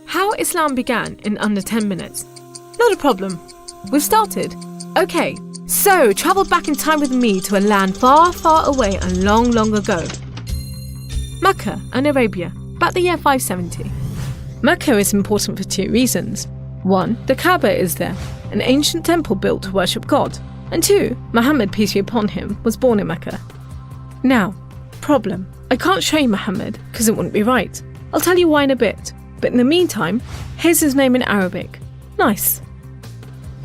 How Islam began in under 10 minutes. Not a problem. We've started. Okay, so travel back in time with me to a land far, far away and long, long ago. Mecca and Arabia, about the year 570. Mecca is important for 2 reasons. 1, the Kaaba is there, an ancient temple built to worship God. And 2, Muhammad, peace be upon him, was born in Mecca. Now, problem. I can't show you Muhammad because it wouldn't be right. I'll tell you why in a bit. But in the meantime, here's his name in Arabic. Nice.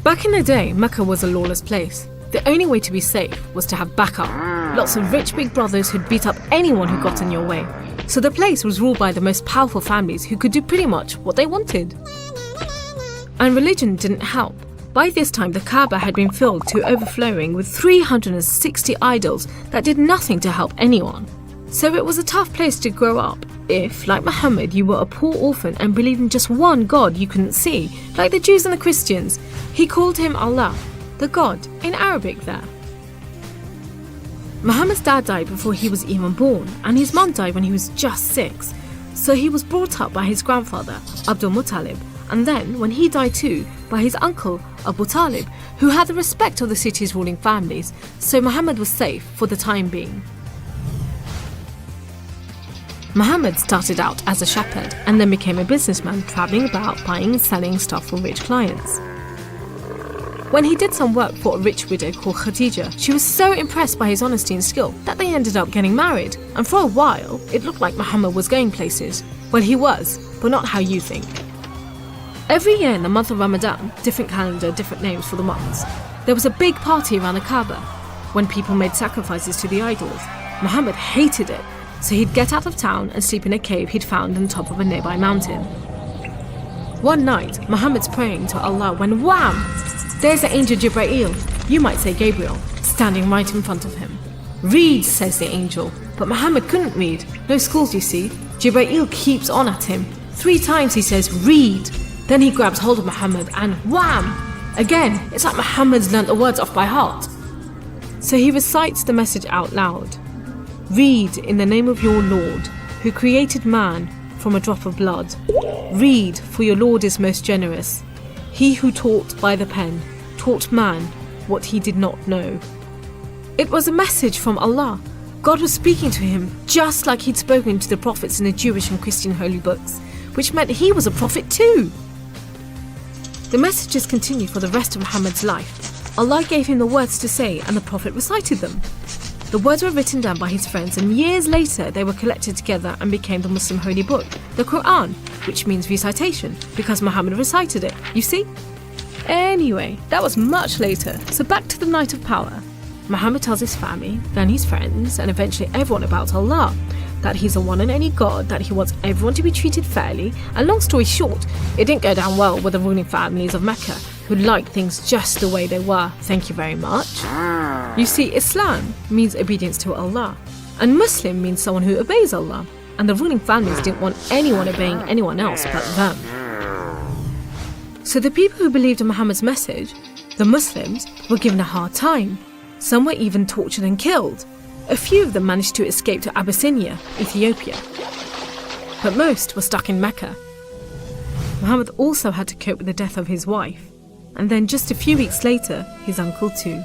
Back in the day, Mecca was a lawless place. The only way to be safe was to have backup. Lots of rich big brothers who'd beat up anyone who got in your way. So the place was ruled by the most powerful families who could do pretty much what they wanted. And religion didn't help. By this time, the Kaaba had been filled to overflowing with 360 idols that did nothing to help anyone. So it was a tough place to grow up if, like Muhammad, you were a poor orphan and believed in just one God you couldn't see, like the Jews and the Christians. He called him Allah, the God, in Arabic there. Muhammad's dad died before he was even born, and his mum died when he was just 6. So he was brought up by his grandfather, Abdul Muttalib, and then, when he died too, by his uncle, Abu Talib, who had the respect of the city's ruling families, so Muhammad was safe for the time being. Muhammad started out as a shepherd and then became a businessman, travelling about buying and selling stuff for rich clients. When he did some work for a rich widow called Khadija, she was so impressed by his honesty and skill that they ended up getting married, and for a while it looked like Muhammad was going places. Well, he was, but not how you think. Every year in the month of Ramadan, different calendar, different names for the months, there was a big party around the Kaaba when people made sacrifices to the idols. Muhammad hated it, so he'd get out of town and sleep in a cave he'd found on top of a nearby mountain. One night, Muhammad's praying to Allah when wham! There's the angel Jibreel, you might say Gabriel, standing right in front of him. Read, says the angel, but Muhammad couldn't read. No schools, you see. Jibreel keeps on at him. 3 times he says, read. Then he grabs hold of Muhammad and wham! Again, it's like Muhammad's learnt the words off by heart. So he recites the message out loud. Read in the name of your Lord, who created man from a drop of blood. Read, for your Lord is most generous. He who taught by the pen, taught man what he did not know. It was a message from Allah. God was speaking to him just like he'd spoken to the prophets in the Jewish and Christian holy books, which meant he was a prophet too. The messages continued for the rest of Muhammad's life. Allah gave him the words to say and the prophet recited them. The words were written down by his friends, and years later they were collected together and became the Muslim holy book, the Quran, which means recitation, because Muhammad recited it, you see? Anyway, that was much later, so back to the night of power. Muhammad tells his family, then his friends, and eventually everyone about Allah, that he's the one and only God, that he wants everyone to be treated fairly, and long story short, it didn't go down well with the ruling families of Mecca, who liked things just the way they were, thank you very much. You see, Islam means obedience to Allah, and Muslim means someone who obeys Allah, and the ruling families didn't want anyone obeying anyone else but them. So the people who believed in Muhammad's message, the Muslims, were given a hard time. Some were even tortured and killed. A few of them managed to escape to Abyssinia, Ethiopia. But most were stuck in Mecca. Muhammad also had to cope with the death of his wife, and then just a few weeks later, his uncle too.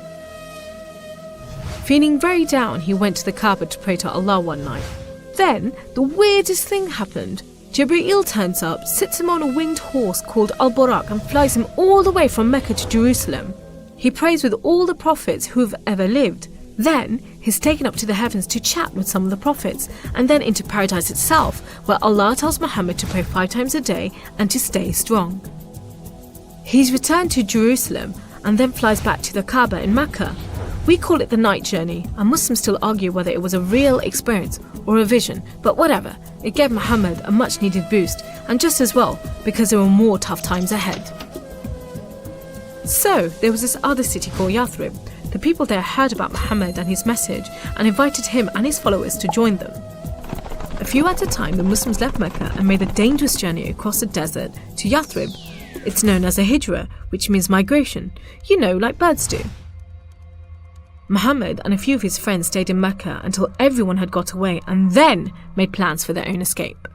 Feeling very down, he went to the Kaaba to pray to Allah one night. Then, the weirdest thing happened. Jibreel turns up, sits him on a winged horse called Al-Buraq and flies him all the way from Mecca to Jerusalem. He prays with all the prophets who have ever lived. Then, he's taken up to the heavens to chat with some of the prophets, and then into paradise itself, where Allah tells Muhammad to pray 5 times a day and to stay strong. He's returned to Jerusalem and then flies back to the Kaaba in Mecca. We call it the night journey, and Muslims still argue whether it was a real experience or a vision, but whatever, it gave Muhammad a much needed boost, and just as well, because there were more tough times ahead. So, there was this other city called Yathrib. The people there heard about Muhammad and his message and invited him and his followers to join them. A few at a time, the Muslims left Mecca and made a dangerous journey across the desert to Yathrib. It's known as a hijra, which means migration, like birds do. Muhammad and a few of his friends stayed in Mecca until everyone had got away and then made plans for their own escape.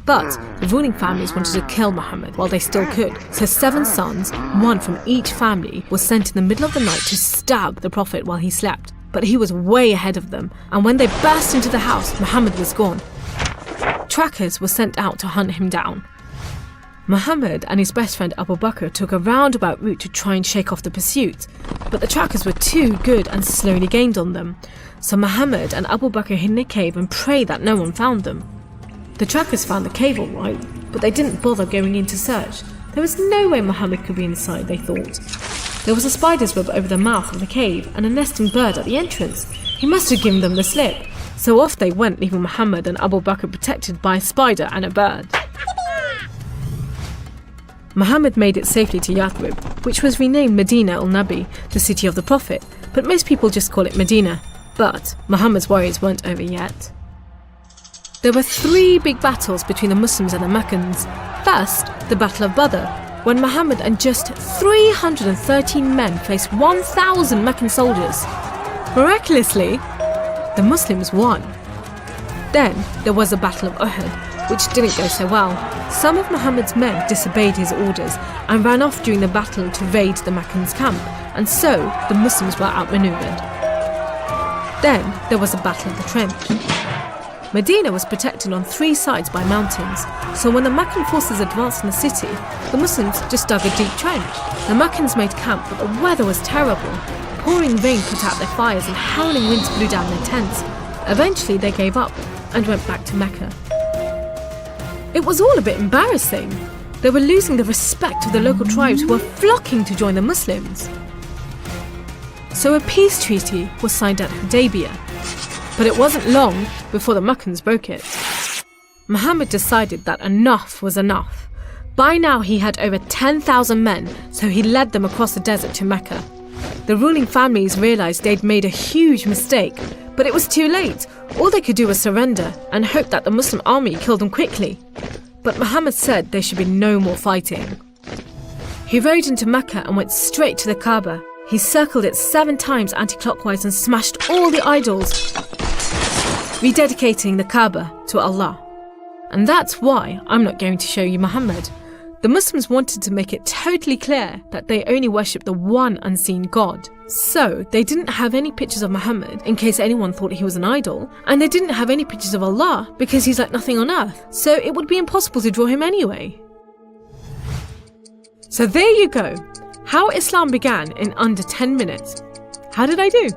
But the ruling families wanted to kill Muhammad while they still could, so 7 sons, one from each family, were sent in the middle of the night to stab the Prophet while he slept. But he was way ahead of them, and when they burst into the house, Muhammad was gone. Trackers were sent out to hunt him down. Muhammad and his best friend Abu Bakr took a roundabout route to try and shake off the pursuit, but the trackers were too good and slowly gained on them. So Muhammad and Abu Bakr hid in a cave and prayed that no one found them. The trackers found the cave all right, but they didn't bother going in to search. There was no way Muhammad could be inside, they thought. There was a spider's web over the mouth of the cave and a nesting bird at the entrance. He must have given them the slip. So off they went, leaving Muhammad and Abu Bakr protected by a spider and a bird. Muhammad made it safely to Yathrib, which was renamed Medina al-Nabi, the city of the Prophet, but most people just call it Medina. But Muhammad's worries weren't over yet. There were 3 big battles between the Muslims and the Meccans. First, the Battle of Badr, when Muhammad and just 313 men faced 1,000 Meccan soldiers. Miraculously, the Muslims won. Then there was the Battle of Uhud, which didn't go so well. Some of Muhammad's men disobeyed his orders and ran off during the battle to raid the Meccans' camp, and so the Muslims were outmaneuvered. Then there was the Battle of the Trench. Medina was protected on 3 sides by mountains, so when the Meccan forces advanced in the city, the Muslims just dug a deep trench. The Meccans made camp, but the weather was terrible. Pouring rain put out their fires and howling winds blew down their tents. Eventually they gave up and went back to Mecca. It was all a bit embarrassing. They were losing the respect of the local tribes who were flocking to join the Muslims. So a peace treaty was signed at Hudaybiyah, but it wasn't long before the Meccans broke it. Muhammad decided that enough was enough. By now he had over 10,000 men, so he led them across the desert to Mecca. The ruling families realised they'd made a huge mistake, but it was too late. All they could do was surrender and hope that the Muslim army killed them quickly. But Muhammad said there should be no more fighting. He rode into Mecca and went straight to the Kaaba. He circled it 7 times anti-clockwise and smashed all the idols, rededicating the Kaaba to Allah. And that's why I'm not going to show you Muhammad. The Muslims wanted to make it totally clear that they only worship the one unseen God. So they didn't have any pictures of Muhammad in case anyone thought he was an idol, and they didn't have any pictures of Allah because he's like nothing on earth, so it would be impossible to draw him anyway. So there you go, how Islam began in under 10 minutes. How did I do?